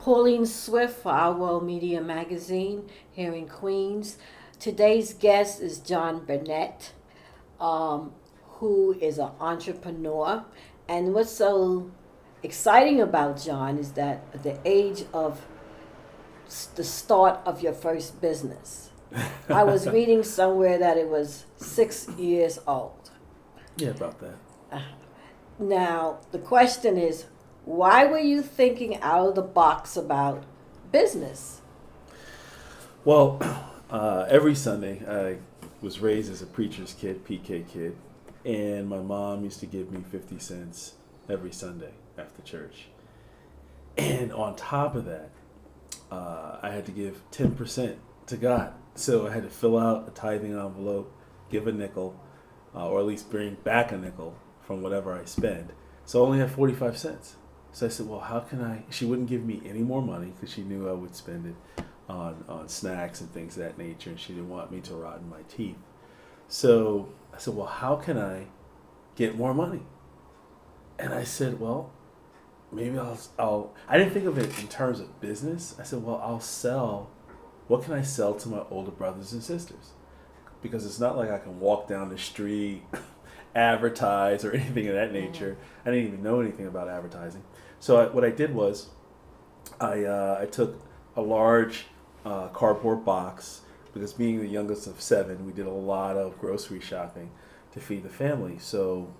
Pauline Swift for Our World Media Magazine here in Queens. Today's guest is John Bennett, um, who is an entrepreneur. And what's so exciting about John is that at the age of the start of your first business, I was reading somewhere that it was 6 years old. Yeah, about that. Now, the question is, why were you thinking out of the box about business? Well, every Sunday I was raised as a preacher's kid, PK kid, and my mom used to give me 50 cents every Sunday after church. And on top of that, I had to give 10% to God. So I had to fill out a tithing envelope, give a nickel, or at least bring back a nickel from whatever I spend. So I only had 45 cents. So I said, well, how can I? She wouldn't give me any more money because she knew I would spend it on snacks and things of that nature, and she didn't want me to rot in my teeth. So I said, well, how can I get more money? And I said, well, maybe I'll I didn't think of it in terms of business. I said, well, I'll sell. What can I sell to my older brothers and sisters? Because it's not like I can walk down the street, advertise, or anything of that nature. I didn't even know anything about advertising. So what I did was I took a large cardboard box, because being the youngest of 7, we did a lot of grocery shopping to feed the family. So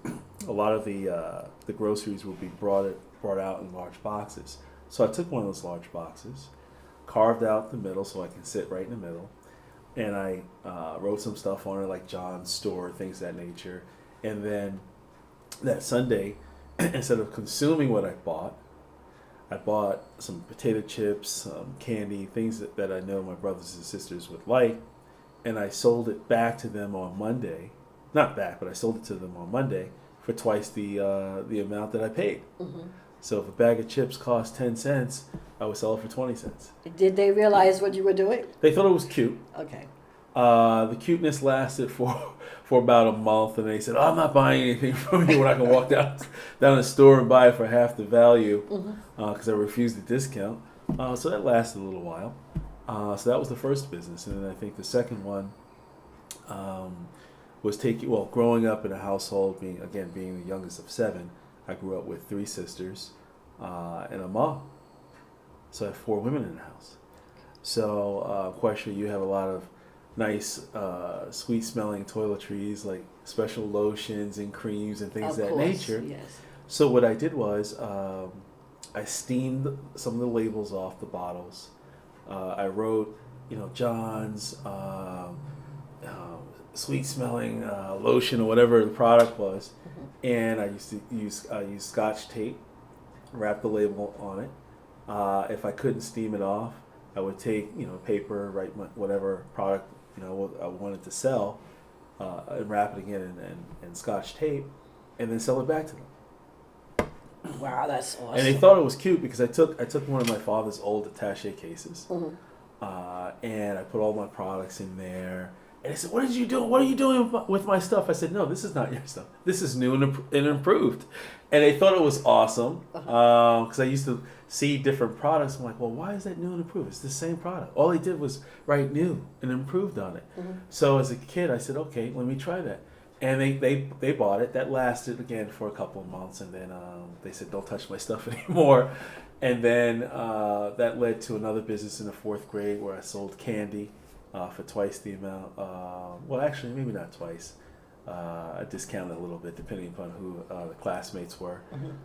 a lot of the groceries would be brought out in large boxes. So I took one of those large boxes, carved out the middle so I can sit right in the middle, and I wrote some stuff on it like John's store, things of that nature. And then that Sunday, instead of consuming what I bought some potato chips, some candy, things that I know my brothers and sisters would like, and I sold it back to them on Monday. Not back, but I sold it to them on Monday for twice the amount that I paid. Mm-hmm. So if a bag of chips cost 10 cents, I would sell it for 20 cents. Did they realize what you were doing? They thought it was cute. Okay. The cuteness lasted for about a month, and they said, "Oh, I'm not buying anything from you when I can walk down the store and buy it for half the value," because I refused the discount. So that lasted a little while. So that was the first business, and then I think the second one was growing up in a household, being the youngest of 7. I grew up with 3 sisters and a mom, so I have 4 women in the house. So, question, you have a lot of nice, sweet-smelling toiletries, like special lotions and creams and things of that nature. Yes. So what I did was I steamed some of the labels off the bottles. I wrote, John's sweet-smelling lotion or whatever the product was, and I used to use Scotch tape, wrap the label on it. If I couldn't steam it off, I would take paper, write whatever product I wanted to sell, and wrap it again in Scotch tape, and then sell it back to them. Wow, that's awesome. And they thought it was cute because I took one of my father's old attaché cases, and I put all my products in there. And they said, "What did you do? What are you doing with my stuff?" I said, "No, this is not your stuff. This is new and improved." And they thought it was awesome because I used to see different products. I'm like, "Well, why is that new and improved? It's the same product. All they did was write new and improved on it." So as a kid, I said, "Okay, let me try that." And they bought it. That lasted again for a couple of months, and then they said, "Don't touch my stuff anymore." And then that led to another business in the 4th grade where I sold candy. For twice the amount. Well, actually, maybe not twice. I discounted a little bit depending upon who the classmates were.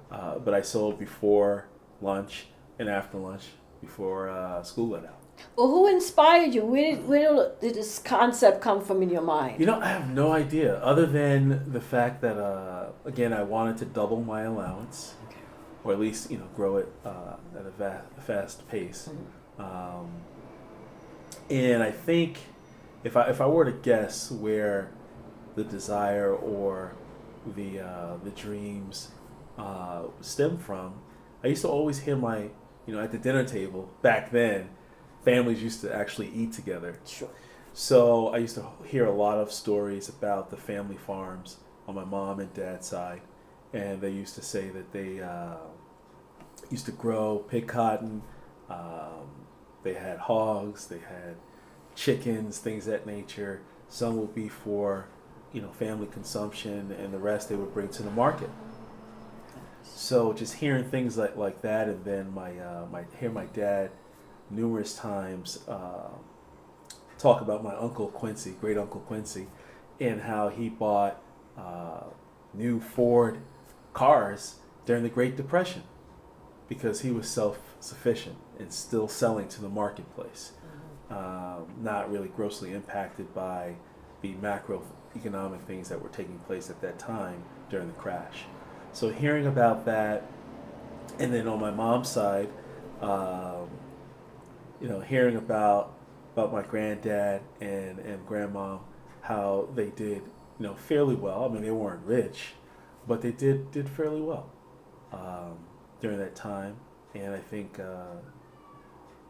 But I sold before lunch and after lunch before school let out. Well, who inspired you? Where did this concept come from in your mind? I have no idea, other than the fact that, again, I wanted to double my allowance, or at least, grow it at a fast pace. And I think if I were to guess where the desire or the dreams stem from, I used to always hear at the dinner table back then, families used to actually eat together. Sure. So I used to hear a lot of stories about the family farms on my mom and dad's side, and they used to say that they used to pick cotton, They had hogs, they had chickens, things of that nature. Some would be for, family consumption, and the rest they would bring to the market. So just hearing things like that, and then my dad numerous times talk about my uncle Quincy, great uncle Quincy, and how he bought new Ford cars during the Great Depression because he was self-sufficient and still selling to the marketplace, not really grossly impacted by the macroeconomic things that were taking place at that time during the crash. So hearing about that, and then on my mom's side, hearing about my granddad and grandma, how they did, fairly well. I mean, they weren't rich, but they did fairly well during that time, and I think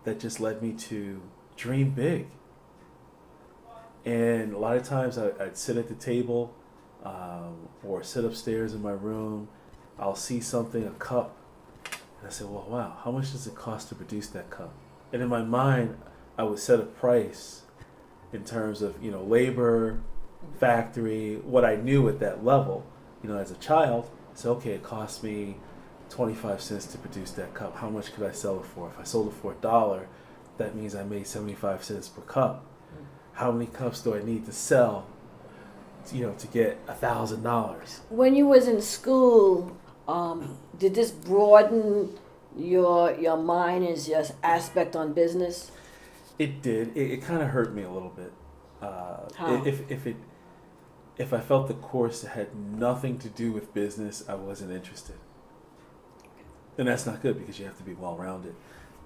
that just led me to dream big. And a lot of times I'd sit at the table or sit upstairs in my room. I'll see something, a cup, and I say, well, wow, how much does it cost to produce that cup? And in my mind, I would set a price in terms of, labor, factory, what I knew at that level. As a child, I said, okay, it cost me 25 cents to produce that cup. How much could I sell it for? If I sold it for $1, that means I made 75 cents per cup. How many cups do I need to sell, to get $1,000? When you was in school, did this broaden your mind as your aspect on business? It did. It kind of hurt me a little bit. How? If I felt the course had nothing to do with business, I wasn't interested. And that's not good because you have to be well-rounded.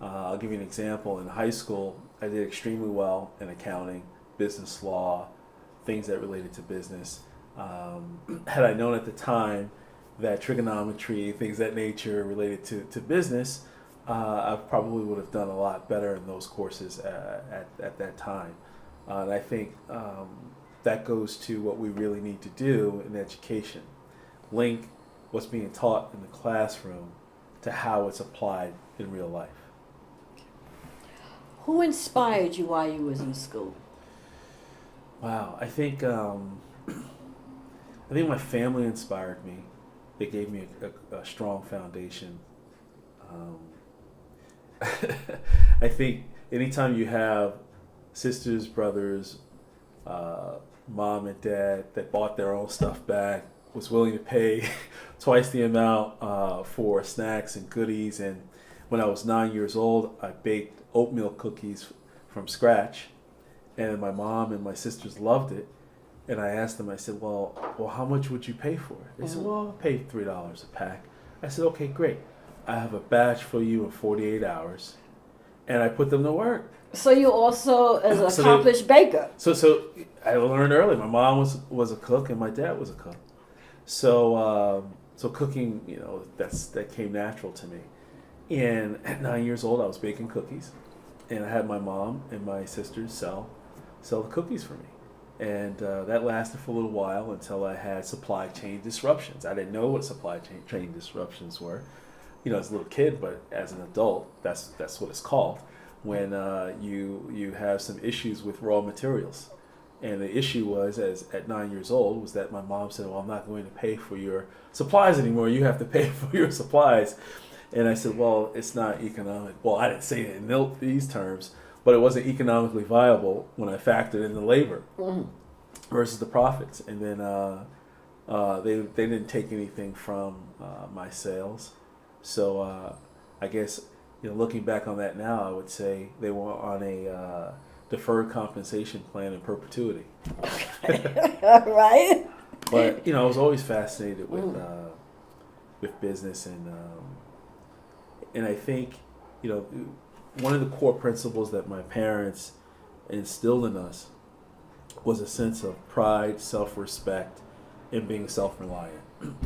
I'll give you an example. In high school, I did extremely well in accounting, business law, things that related to business. Had I known at the time that trigonometry, things of that nature related to business, I probably would have done a lot better in those courses at that time. And I think that goes to what we really need to do in education. Link what's being taught in the classroom to how it's applied in real life. Who inspired you while you was in school? Wow, I think my family inspired me. They gave me a strong foundation. I think anytime you have sisters, brothers, mom and dad that bought their own stuff back, was willing to pay twice the amount for snacks and goodies. And when I was 9 years old, I baked oatmeal cookies from scratch, and my mom and my sisters loved it. And I asked them, I said, well, how much would you pay for it? They said, well, I'll pay $3 a pack. I said, okay, great. I have a batch for you in 48 hours. And I put them to work. So you also is an accomplished baker. So I learned early. My mom was a cook and my dad was a cook. So cooking, that came natural to me. And at 9 years old, I was baking cookies, and I had my mom and my sisters sell the cookies for me. And that lasted for a little while until I had supply chain disruptions. I didn't know what supply chain disruptions were, as a little kid, but as an adult, that's what it's called. When you have some issues with raw materials. And the issue was, at 9 years old, was that my mom said, well, I'm not going to pay for your supplies anymore. You have to pay for your supplies. And I said, well, it's not economic. Well, I didn't say it in these terms, but it wasn't economically viable when I factored in the labor versus the profits. And then they didn't take anything from my sales. So I guess, looking back on that now, I would say they were on a deferred compensation plan in perpetuity. Right. But I was always fascinated with business, and I think one of the core principles that my parents instilled in us was a sense of pride, self-respect, and being self-reliant.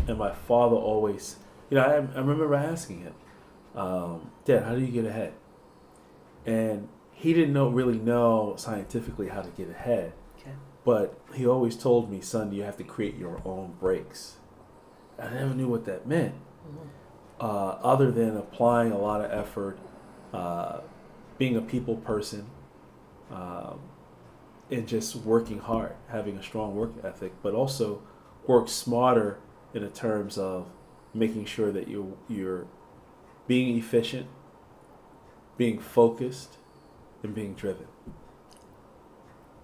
And my father always, I remember asking him, Dad, how do you get ahead? And he didn't really know scientifically how to get ahead. Okay. But he always told me, son, you have to create your own breaks. I never knew what that meant, other than applying a lot of effort uh, being a people person, um, and just working hard, having a strong work ethic, but also work smarter in the terms of making sure that you're being efficient, being focused, and being driven.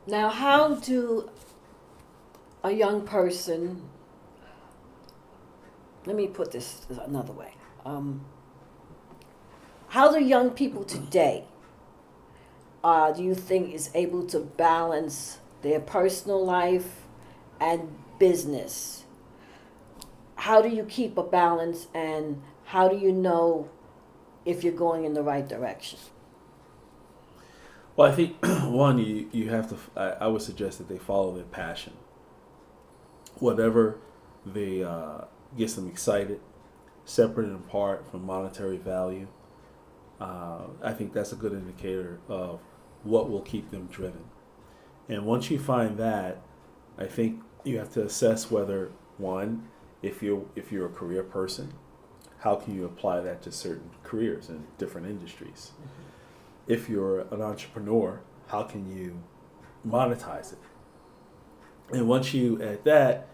Now, how do a young person, let me put this another way. How do young people today, do you think, is able to balance their personal life and business? How do you keep a balance, and how do you know if you're going in the right direction? Well, I think one, you have to. I would suggest that they follow their passion. Whatever they gets them excited, separate and apart from monetary value. I think that's a good indicator of what will keep them driven. And once you find that, I think you have to assess whether one, if you're a career person, how can you apply that to certain careers in different industries? If you're an entrepreneur, how can you monetize it? And once you add that,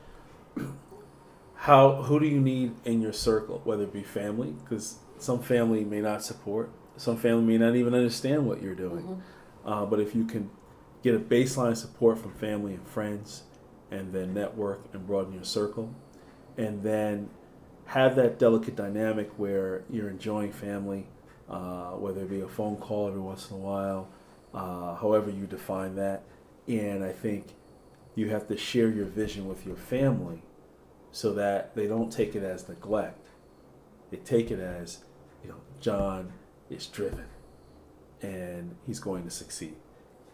who do you need in your circle, whether it be family, because some family may not support, some family may not even understand what you're doing. But if you can get a baseline support from family and friends, and then network and broaden your circle, and then have that delicate dynamic where you're enjoying family, whether it be a phone call every once in a while, however you define that. And I think you have to share your vision with your family so that they don't take it as neglect. They take it as, John is driven and he's going to succeed.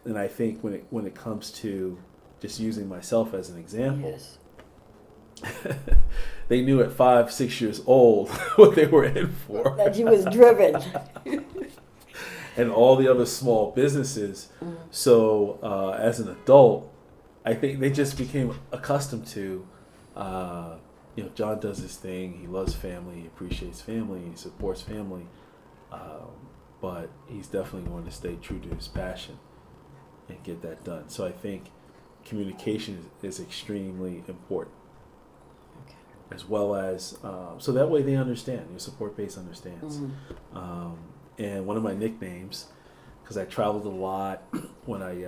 And I think when it comes to just using myself as an example, Yes. they knew at 5, 6 years old what they were in for. That you was driven. And all the other small businesses. So as an adult, I think they just became accustomed to, John does his thing. He loves family. He appreciates family. He supports family. But he's definitely going to stay true to his passion and get that done. So I think communication is extremely important, as well as so that way they understand. Your support base understands. And one of my nicknames, because I traveled a lot when I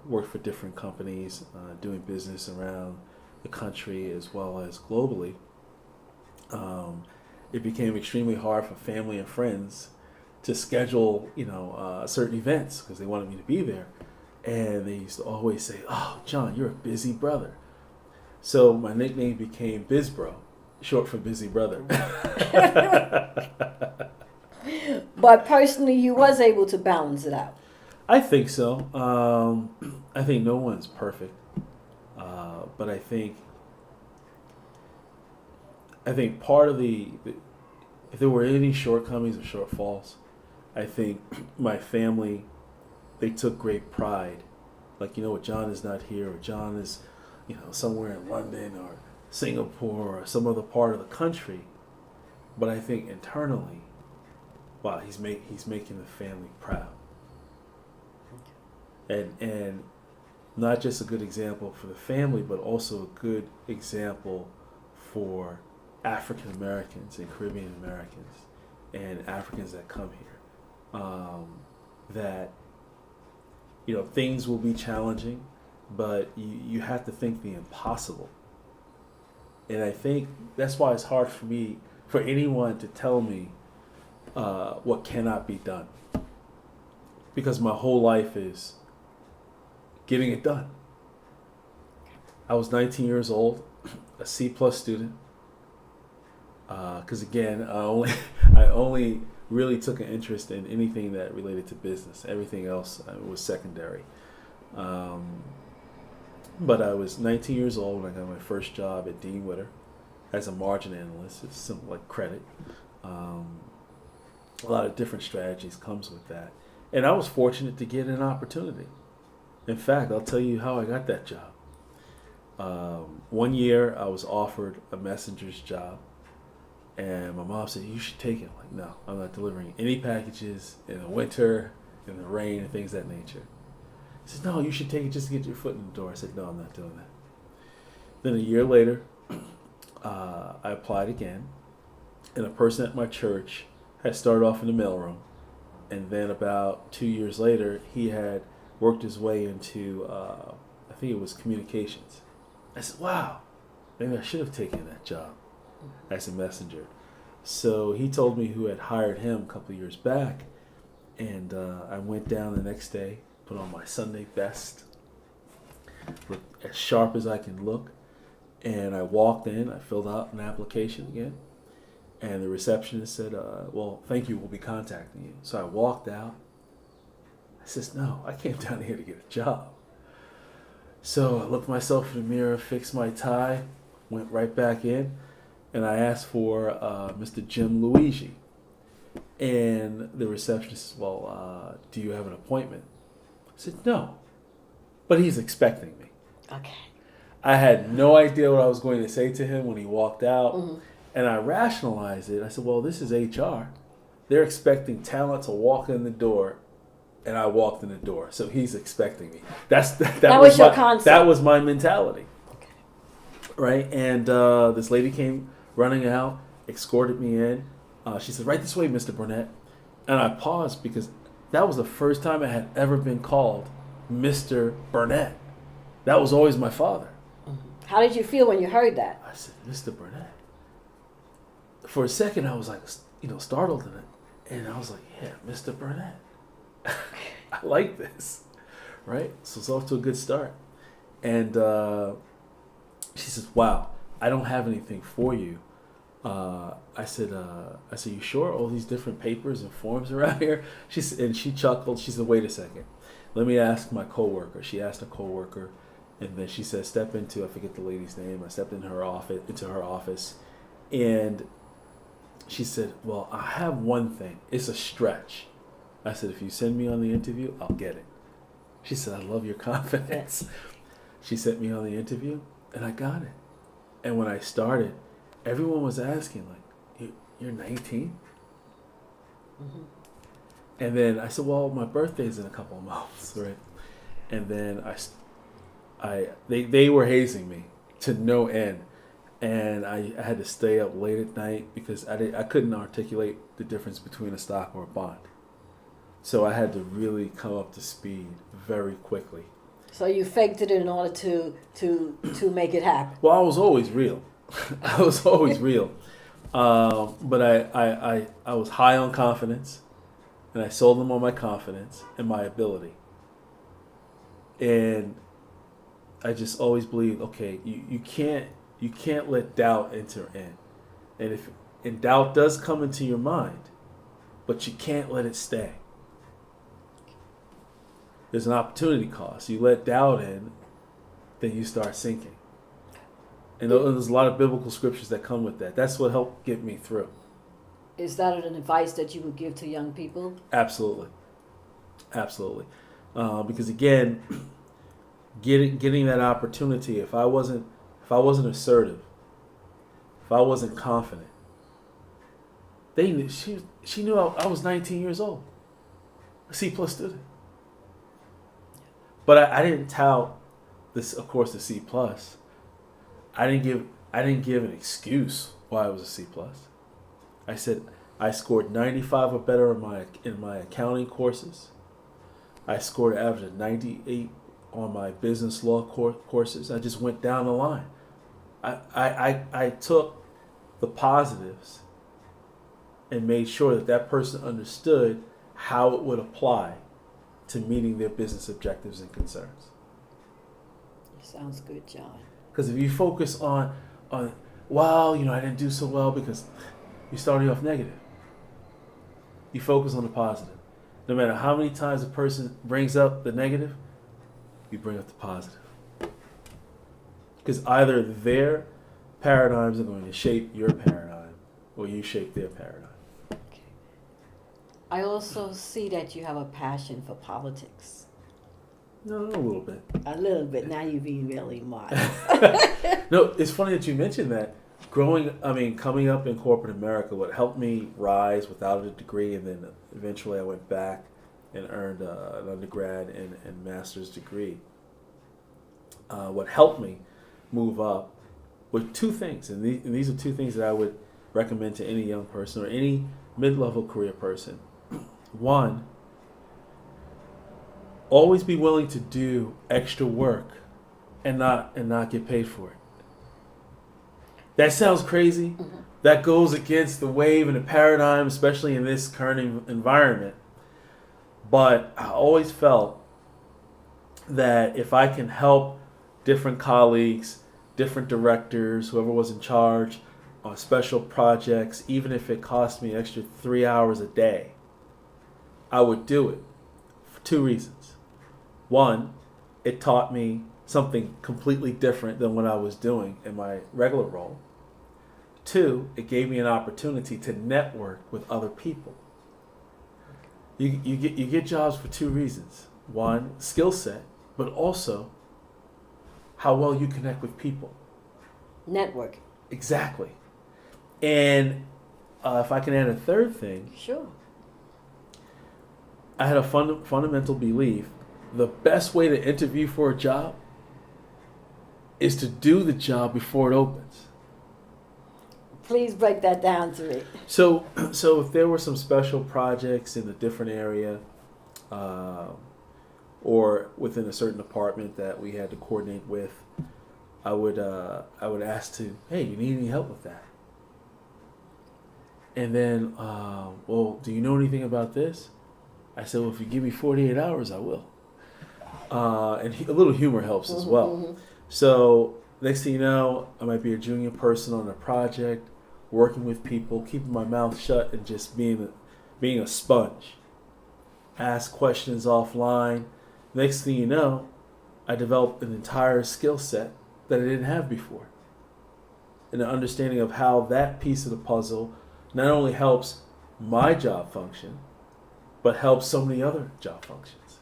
worked for different companies, doing business around the country as well as globally, it became extremely hard for family and friends to schedule, certain events because they wanted me to be there. And they used to always say, "Oh, John, you're a busy brother." So my nickname became Bizbro, short for busy brother. But personally, you was able to balance it out. I think so. I think no one's perfect, but I think part of if there were any shortcomings or shortfalls, I think my family, they took great pride. Like, John is not here, or John is, somewhere in London or Singapore or some other part of the country. But I think internally, wow, he's making the family proud. And not just a good example for the family, but also a good example for African Americans and Caribbean Americans and Africans that come here. That things will be challenging, but you have to think the impossible. And I think that's why it's hard for anyone to tell me what cannot be done, because my whole life is getting it done. I was 19 years old, a C+ student, because again, I only really took an interest in anything that related to business. Everything else was secondary. But I was 19 years old when I got my first job at Dean Witter as a margin analyst. It's something like credit. A lot of different strategies comes with that. And I was fortunate to get an opportunity. In fact, I'll tell you how I got that job. One year I was offered a messenger's job, And my mom said, you should take it. I'm like, no, I'm not delivering any packages in the winter, in the rain, and things of that nature. He said, no, you should take it just to get your foot in the door. I said, no, I'm not doing that. Then a year later, I applied again, and a person at my church had started off in the mailroom, and then about 2 years later, he had worked his way into, I think it was communications. I said, wow, maybe I should have taken that job as a messenger. So he told me who had hired him a couple of years back, and I went down the next day, put on my Sunday best, looked as sharp as I can look, and I walked in. I filled out an application again, and the receptionist said, well, thank you, we'll be contacting you. So I walked out. I says, no, I came down here to get a job. So I looked myself in the mirror, fixed my tie, went right back in, and I asked for Mr. Jim Luigi. And the receptionist said, well, do you have an appointment? I said, no, but he's expecting me. Okay. I had no idea what I was going to say to him when he walked out. Mm-hmm. And I rationalized it. I said, well, this is HR. They're expecting talent to walk in the door, and I walked in the door. So he's expecting me. That was your concept. That was my mentality. Okay. Right? And this lady came running out, escorted me in. She said, right this way, Mr. Burnett. And I paused because that was the first time I had ever been called Mr. Burnett. That was always my father. How did you feel when you heard that? I said, Mr. Burnett. For a second, I was like, startled in it. And I was like, yeah, Mr. Burnett. I like this. Right? So it's off to a good start. And she says, wow, I don't have anything for you. I said, you sure? All these different papers and forms around here? And she chuckled. She said, wait a second. Let me ask my coworker. She asked a coworker. And then she said, step into, I forget the lady's name. I stepped into her office. And she said, well, I have one thing. It's a stretch. I said, if you send me on the interview, I'll get it. She said, I love your confidence. She sent me on the interview, and I got it. And when I started, everyone was asking, like, you're 19? Mm-hmm. And then I said, well, my birthday's in a couple of months, right? And then they were hazing me to no end. And I had to stay up late at night because I couldn't articulate the difference between a stock or a bond. So I had to really come up to speed very quickly. So you faked it in order to make it happen. Well, I was always real. I was always real. But I was high on confidence, and I sold them on my confidence and my ability. And I just always believed, okay, you can't let doubt enter in. And doubt does come into your mind, but you can't let it stay. There's an opportunity cost. You let doubt in, then you start sinking. And there's a lot of biblical scriptures that come with that. That's what helped get me through. Is that an advice that you would give to young people? Absolutely. Because again, getting that opportunity, if I wasn't assertive, if I wasn't confident, she knew I was 19 years old, a C+ student. But I didn't tout this, of course, the C+. I didn't give an excuse why I was a C+. I said I scored 95 or better in my accounting courses. I scored an average of 98 on my business law courses. I just went down the line. I took the positives and made sure that person understood how it would apply to meeting their business objectives and concerns. Sounds good, John. Because if you focus on, well, I didn't do so well because you started off negative. You focus on the positive. No matter how many times a person brings up the negative, you bring up the positive. Because either their paradigms are going to shape your paradigm or you shape their paradigm. Okay. I also see that you have a passion for politics. No, a little bit. A little bit. Now you're being really modest. No, it's funny that you mentioned that coming up in corporate America, what helped me rise without a degree, and then eventually I went back and earned an undergrad and master's degree. What helped me move up were two things, and these are two things that I would recommend to any young person or any mid-level career person. One, always be willing to do extra work and not get paid for it. That sounds crazy. Mm-hmm. That goes against the wave and the paradigm, especially in this current environment. But I always felt that if I can help different colleagues, different directors, whoever was in charge on special projects, even if it cost me an extra 3 hours a day, I would do it for two reasons. One, it taught me something completely different than what I was doing in my regular role. Two, it gave me an opportunity to network with other people. You get jobs for two reasons. One, skill set, but also how well you connect with people. Network. Exactly. And if I can add a third thing, Sure. I had a fundamental belief: the best way to interview for a job is to do the job before it opens. Please break that down to me. So if there were some special projects in a different area, or within a certain department that we had to coordinate with, I would ask to, hey, you need any help with that? And then, well, do you know anything about this? I said, well, if you give me 48 hours, I will. And a little humor helps as well. Mm-hmm. So next thing you know, I might be a junior person on a project, working with people, keeping my mouth shut, and just being a sponge. Ask questions offline. Next thing you know, I developed an entire skill set that I didn't have before. And an understanding of how that piece of the puzzle not only helps my job function, but helps so many other job functions.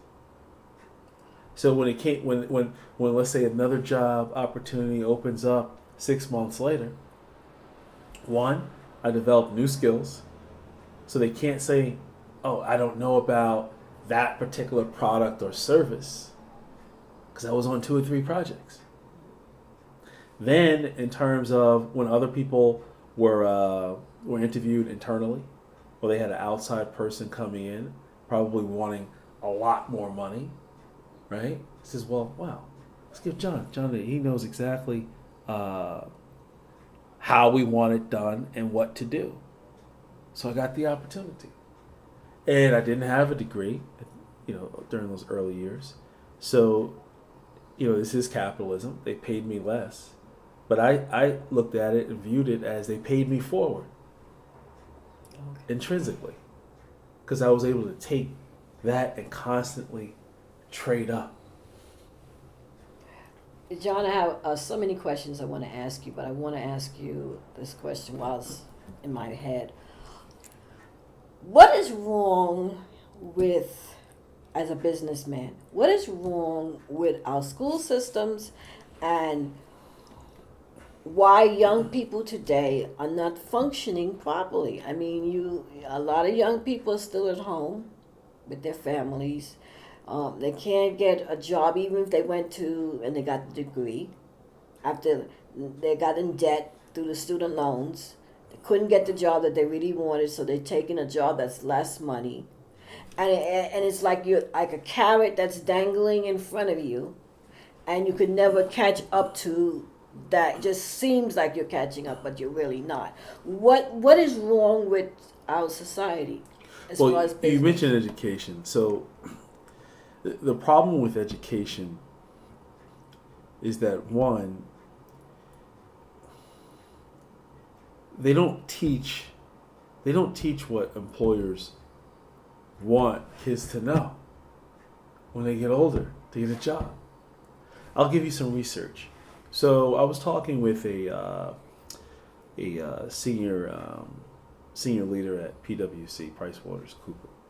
So when let's say another job opportunity opens up 6 months later, one, I developed new skills, so they can't say, oh, I don't know about that particular product or service, because I was on 2 or 3 projects. Then, in terms of when other people were interviewed internally, or they had an outside person coming in, probably wanting a lot more money, right? He says, well, wow, let's give John, he knows exactly how we want it done and what to do. So I got the opportunity. And I didn't have a degree, during those early years. So, this is capitalism. They paid me less. But I looked at it and viewed it as they paid me forward, intrinsically. Because I was able to take that and constantly trade up. John, I have so many questions I want to ask you, but I want to ask you this question while it's in my head. What is wrong with, as a businessman, what is wrong with our school systems, and why young people today are not functioning properly? I mean, a lot of young people are still at home with their families. They can't get a job even if they went to and they got the degree. After they got in debt through the student loans, they couldn't get the job that they really wanted, so they're taking a job that's less money. And it's like you're like a carrot that's dangling in front of you, and you could never catch up to that. It just seems like you're catching up, but you're really not. What is wrong with our society as far as business? You mentioned education. So the problem with education is that, one, they don't teach what employers want kids to know when they get older to get a job. I'll give you some research. So I was talking with a senior leader at PwC,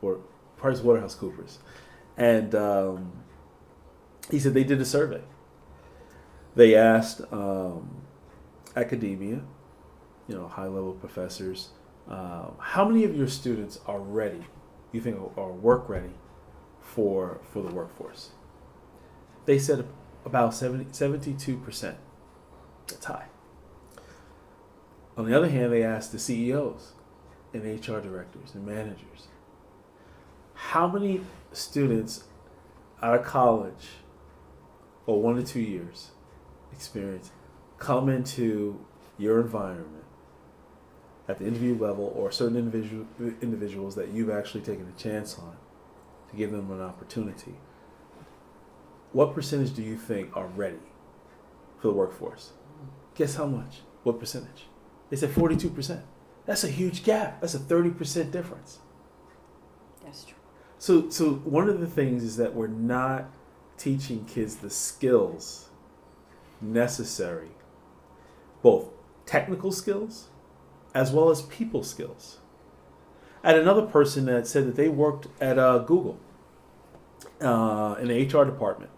PricewaterhouseCoopers, and he said they did a survey. They asked academia high-level professors. How many of your students are ready, you think, are work ready for the workforce? They said about 72%. That's high. On the other hand, they asked the CEOs and HR directors and managers, how many students out of college or 1 to 2 years experience come into your environment at the interview level, or certain individuals that you've actually taken a chance on to give them an opportunity? What percentage do you think are ready for the workforce? Guess how much? What percentage? They said 42%. That's a huge gap. That's a 30% difference. That's true. So one of the things is that we're not teaching kids the skills necessary, both technical skills as well as people skills. I had another person that said that they worked at Google in the HR department.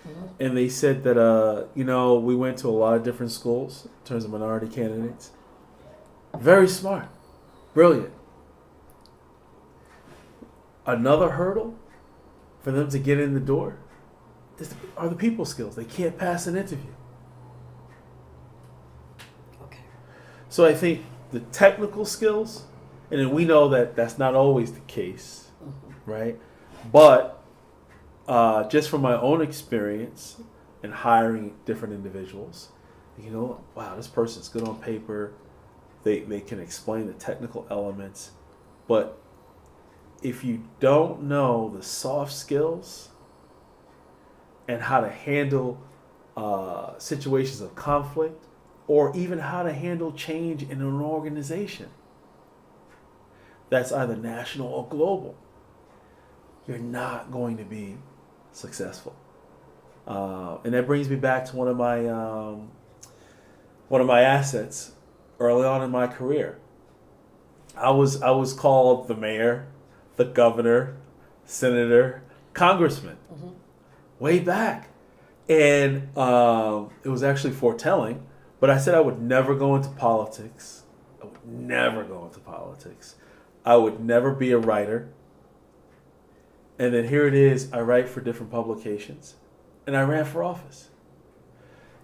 Mm-hmm. And they said that, we went to a lot of different schools in terms of minority candidates. Very smart, brilliant. Another hurdle for them to get in the door are the people skills. They can't pass an interview. Okay. So I think the technical skills, and then we know that that's not always the case, mm-hmm. right? But just from my own experience in hiring different individuals, wow, this person's good on paper. They can explain the technical elements, but if you don't know the soft skills and how to handle situations of conflict, or even how to handle change in an organization that's either national or global, you're not going to be successful. And that brings me back to one of my assets early on in my career. I was called the mayor, the governor, senator, congressman, mm-hmm. way back. And it was actually foretelling, but I said I would never go into politics. I would never go into politics. I would never be a writer. And then here it is, I write for different publications, and I ran for office.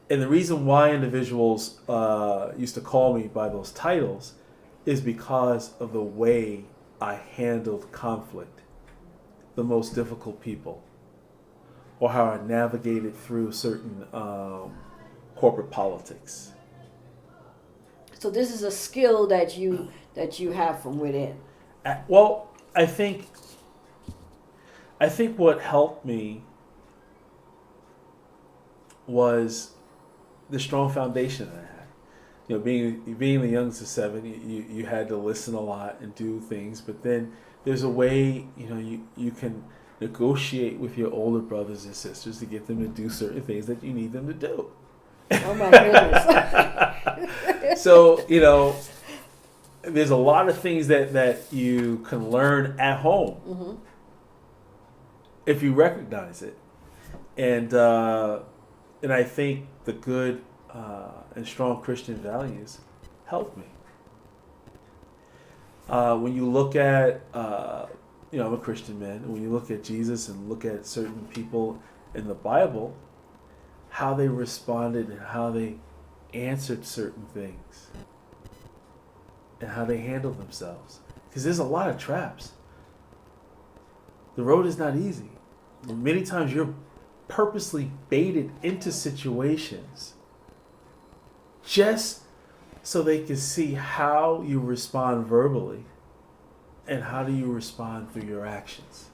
And the reason why individuals used to call me by those titles is because of the way I handled conflict, the most difficult people, or how I navigated through certain corporate politics. So this is a skill that you have from within. Well, I think what helped me was the strong foundation that I had. Being the youngest of seven, you had to listen a lot and do things, but then there's a way, you can negotiate with your older brothers and sisters to get them to do certain things that you need them to do. Oh my goodness. So, there's a lot of things that you can learn at home, mm-hmm. if you recognize it. And I think the good and strong Christian values help me. When you look at, I'm a Christian man, and when you look at Jesus and look at certain people in the Bible, how they responded and how they answered certain things and how they handled themselves. Because there's a lot of traps. The road is not easy. Many times you're purposely baited into situations just so they can see how you respond verbally and how do you respond through your actions.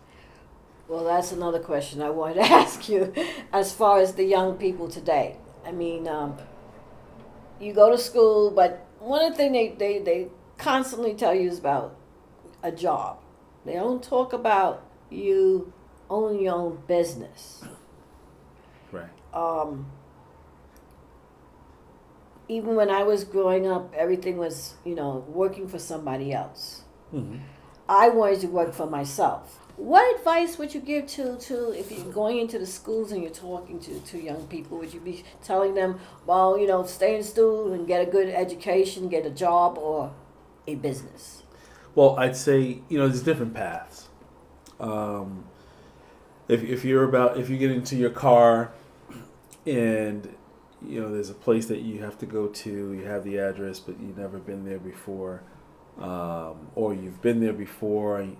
Well, that's another question I wanted to ask you as far as the young people today. I mean, you go to school, but one of the things they constantly tell you is about a job. They don't talk about you owning your own business. Right. Even when I was growing up, everything was, working for somebody else. Mm-hmm. I wanted to work for myself. What advice would you give to if you're going into the schools and you're talking to young people? Would you be telling them, well, stay in school and get a good education, get a job, or a business? Well, I'd say there's different paths. Um, if you get into your car and there's a place that you have to go to, you have the address, but you've never been there before, or you've been there before and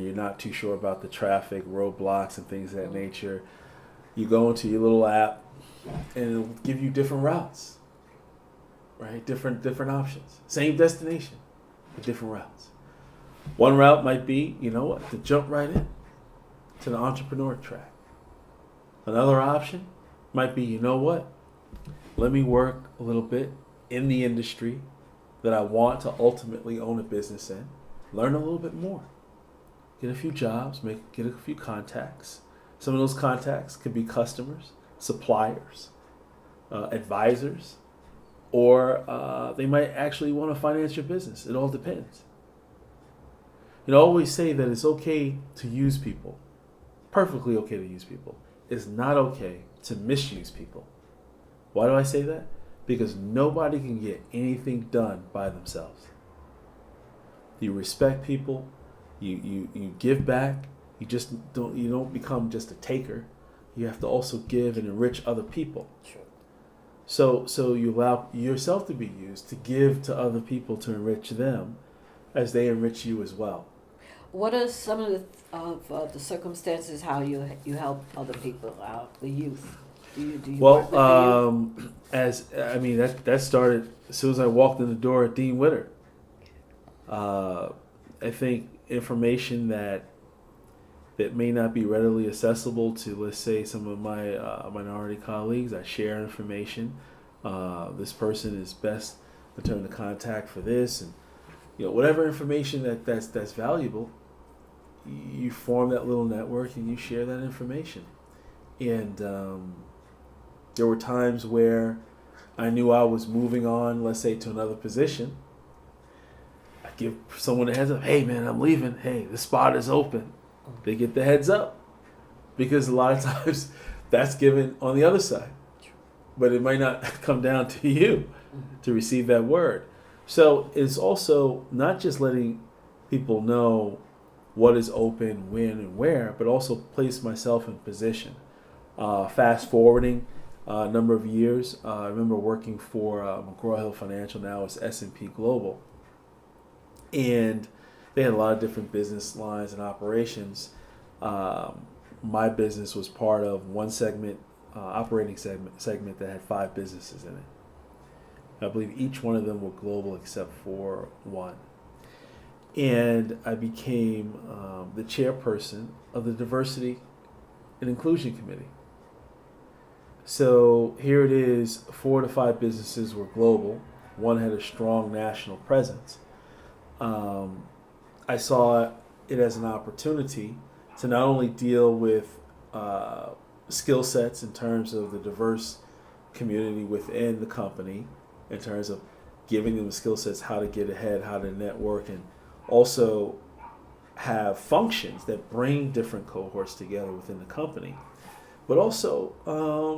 you're not too sure about the traffic, roadblocks, and things of that nature, you go into your little app and it'll give you different routes, right? Different options, same destination, but different routes. One route might be, to jump right in to the entrepreneur track. Another option might be, let me work a little bit in the industry that I want to ultimately own a business in, learn a little bit more, get a few jobs, get a few contacts. Some of those contacts could be customers, suppliers, advisors, or they might actually want to finance your business. It all depends. I always say that it's okay to use people, perfectly okay to use people. It's not okay to misuse people. Why do I say that? Because nobody can get anything done by themselves. You respect people, you give back, you don't become just a taker. You have to also give and enrich other people. Sure. So you allow yourself to be used to give to other people to enrich them as they enrich you as well. What are some of the circumstances how you help other people out, the youth? Do you work with the youth? That started as soon as I walked in the door at Dean Witter. I think information that may not be readily accessible to, let's say, some of my minority colleagues, I share information. This person is best to turn to contact for this, and whatever information that's valuable, you form that little network and you share that information. And there were times where I knew I was moving on, let's say, to another position. I give someone a heads up. Hey, man, I'm leaving. Hey, the spot is open. They get the heads up because a lot of times that's given on the other side, but it might not come down to you to receive that word. So it's also not just letting people know what is open, when, and where, but also place myself in position. Fast forwarding a number of years, I remember working for McGraw-Hill Financial, now it's S&P Global, and they had a lot of different business lines and operations. My business was part of one segment, operating segment that had 5 businesses in it. I believe each one of them were global except for one. And I became the chairperson of the Diversity and Inclusion Committee. So here it is, 4 to 5 businesses were global. One had a strong national presence. I saw it as an opportunity to not only deal with skill sets in terms of the diverse community within the company, in terms of giving them the skill sets, how to get ahead, how to network, and also have functions that bring different cohorts together within the company. But also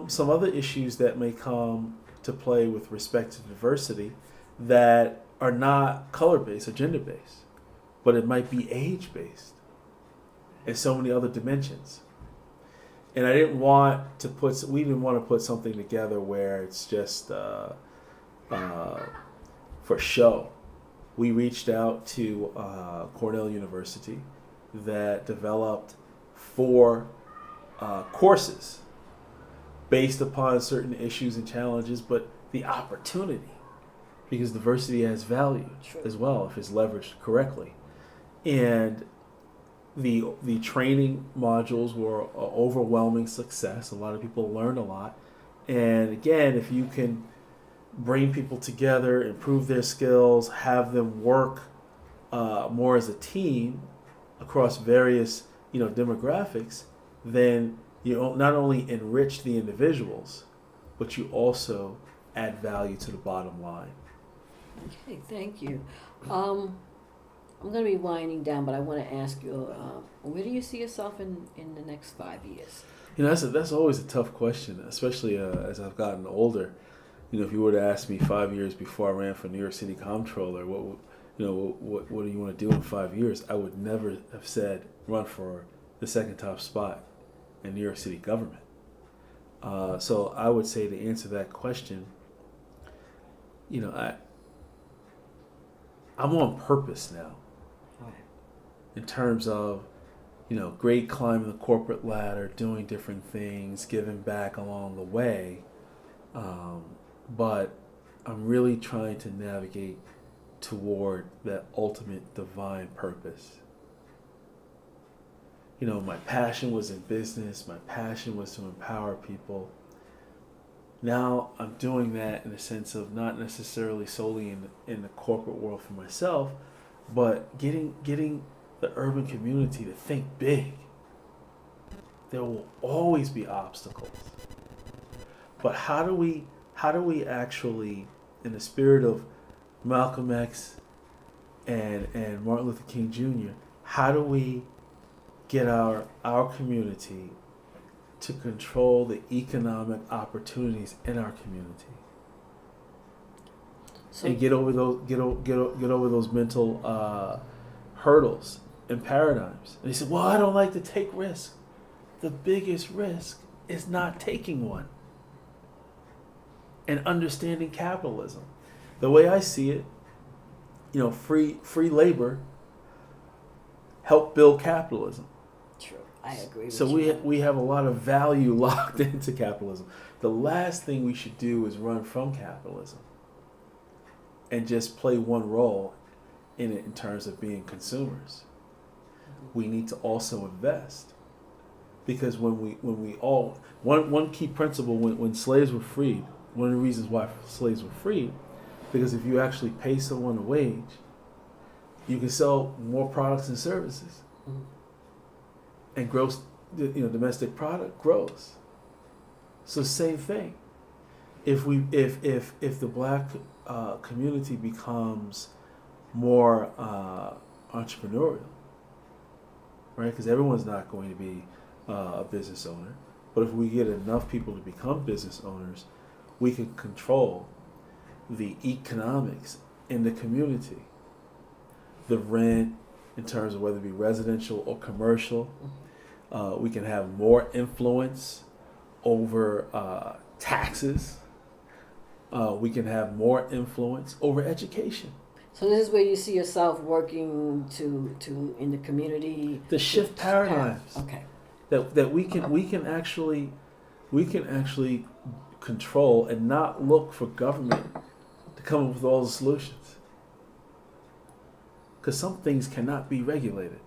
some other issues that may come to play with respect to diversity that are not color-based or gender-based, but it might be age-based and so many other dimensions. And we didn't want to put something together where it's just for show. We reached out to Cornell University that developed 4 courses based upon certain issues and challenges, but the opportunity, because diversity has value as well if it's leveraged correctly. And the training modules were an overwhelming success. A lot of people learned a lot. And again, if you can bring people together, improve their skills, have them work more as a team across various demographics, then you not only enrich the individuals, but you also add value to the bottom line. Okay, thank you. I'm going to be winding down, but I want to ask you, where do you see yourself in the next 5 years? That's always a tough question, especially as I've gotten older. If you were to ask me 5 years before I ran for New York City Comptroller, what do you want to do in 5 years? I would never have said run for the second top spot in New York City government. So I would say, to answer that question, I'm on purpose now in terms of, great climbing the corporate ladder, doing different things, giving back along the way. But I'm really trying to navigate toward that ultimate divine purpose. My passion was in business. My passion was to empower people. Now I'm doing that in a sense of not necessarily solely in the corporate world for myself, but getting the urban community to think big. There will always be obstacles. But how do we actually, in the spirit of Malcolm X and Martin Luther King Jr., how do we get our community to control the economic opportunities in our community, and get over those mental hurdles and paradigms? And he said, "Well, I don't like to take risks." The biggest risk is not taking one. And understanding capitalism, the way I see it, free labor helped build capitalism. True, I agree with So you. we have a lot of value locked into capitalism. The last thing we should do is run from capitalism and just play one role in it in terms of being consumers. We need to also invest, because one key principle when slaves were freed, one of the reasons why slaves were freed, because if you actually pay someone a wage, you can sell more products and services. Mm-hmm. And domestic product grows. So same thing. If the black community becomes more entrepreneurial, right? Because everyone's not going to be a business owner, but if we get enough people to become business owners, we can control the economics in the community, the rent, in terms of whether it be residential or commercial. We can have more influence over taxes. We can have more influence over education. So this is where you see yourself working to in the community. To shift paradigms. Okay. That we can actually control and not look for government to come up with all the solutions. Because some things cannot be regulated.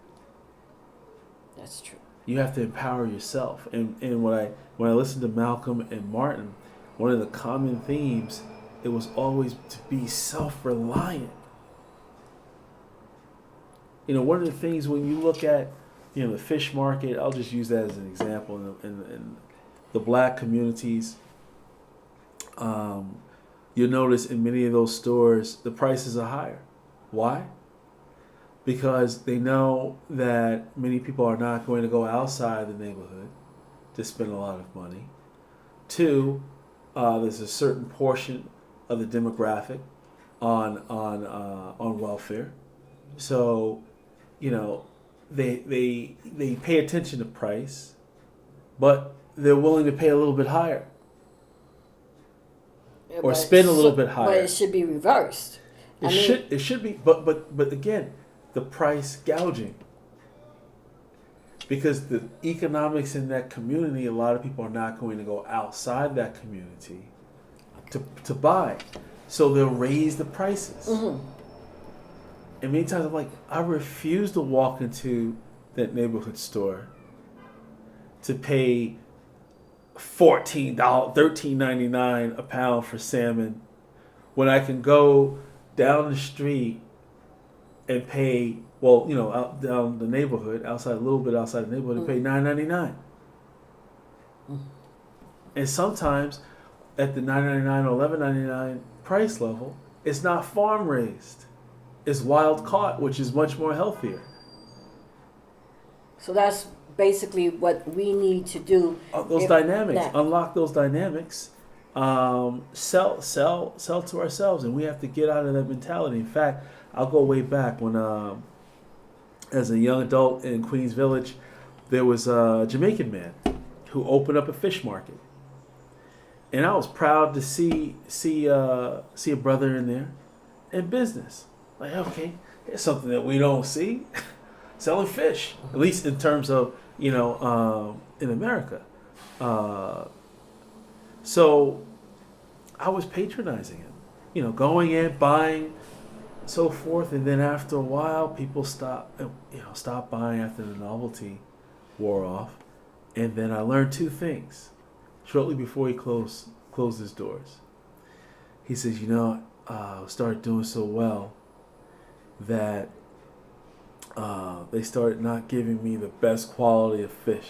That's true. You have to empower yourself. And when I listened to Malcolm and Martin, one of the common themes, it was always to be self-reliant. One of the things when you look at, the fish market, I'll just use that as an example, in the black communities, you'll notice in many of those stores, the prices are higher. Why? Because they know that many people are not going to go outside the neighborhood to spend a lot of money. Two, there's a certain portion of the demographic on welfare, so they pay attention to price, but they're willing to pay a little bit higher, or spend a little bit higher. But it should be reversed. It should be, but again, the price gouging. Because the economics in that community, a lot of people are not going to go outside that community to buy. So they'll raise the prices. Mm-hmm. And many times I'm like, I refuse to walk into that neighborhood store to pay $13.99 a pound for salmon when I can go down the street and pay, out down the neighborhood, a little bit outside the neighborhood, and pay $9.99. And sometimes at the $9.99 or $11.99 price level, it's not farm raised. is wild caught, which is much more healthier. So that's basically what we need to do. Those dynamics, unlock those dynamics, sell to ourselves, and we have to get out of that mentality. In fact, I'll go way back when, as a young adult in Queens Village, there was a Jamaican man who opened up a fish market, and I was proud to see a brother in there in business. Like, okay, here's something that we don't see, selling fish, at least in terms of in America. So I was patronizing him, going in, buying, so forth, and then after a while, people stopped buying after the novelty wore off, and then I learned two things. Shortly before he closed his doors, he says, started doing so well that they started not giving me the best quality of fish.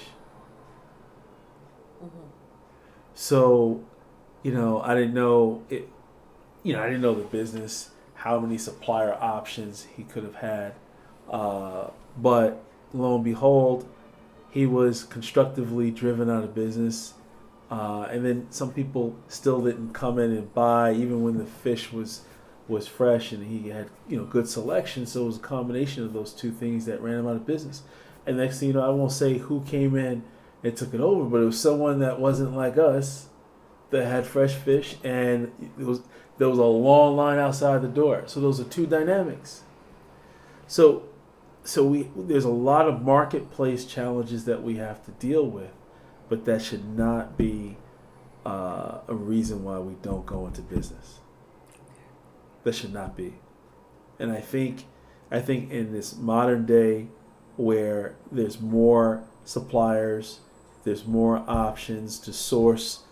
Mm-hmm. So, I didn't know it. I didn't know the business, how many supplier options he could have had. But lo and behold, he was constructively driven out of business. And then some people still didn't come in and buy, even when the fish was fresh and he had good selection. So it was a combination of those two things that ran him out of business. And next thing you know, I won't say who came in and took it over, but it was someone that wasn't like us, that had fresh fish, and there was a long line outside the door. So those are two dynamics. So there's a lot of marketplace challenges that we have to deal with, but that should not be a reason why we don't go into business. That should not be. And I think in this modern day where there's more suppliers, there's more options to source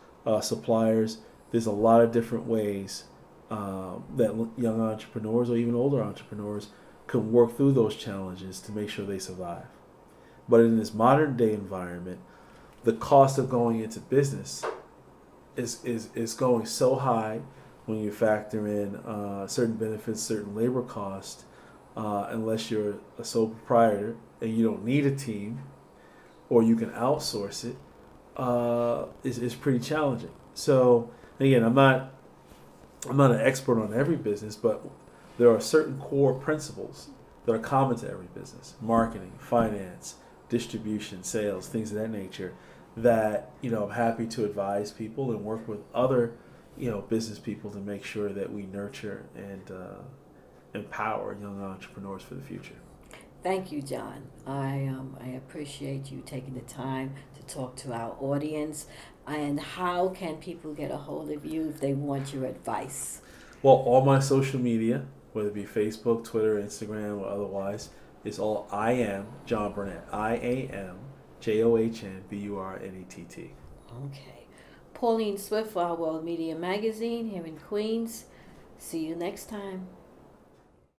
suppliers, there's a lot of different ways that young entrepreneurs or even older entrepreneurs can work through those challenges to make sure they survive. But in this modern day environment, the cost of going into business is going so high when you factor in certain benefits, certain labor costs, unless you're a sole proprietor and you don't need a team or you can outsource it, is pretty challenging. So again, I'm not an expert on every business, but there are certain core principles that are common to every business: marketing, finance, distribution, sales, things of that nature, that I'm happy to advise people and work with other business people to make sure that we nurture and empower young entrepreneurs for the future. Thank you, John. I appreciate you taking the time to talk to our audience. And how can people get a hold of you if they want your advice? Well, all my social media, whether it be Facebook, Twitter, Instagram, or otherwise, is all I am John Burnett. IAM JOHNBURNETT. Okay. Pauline Swift for Our World Media Magazine here in Queens. See you next time.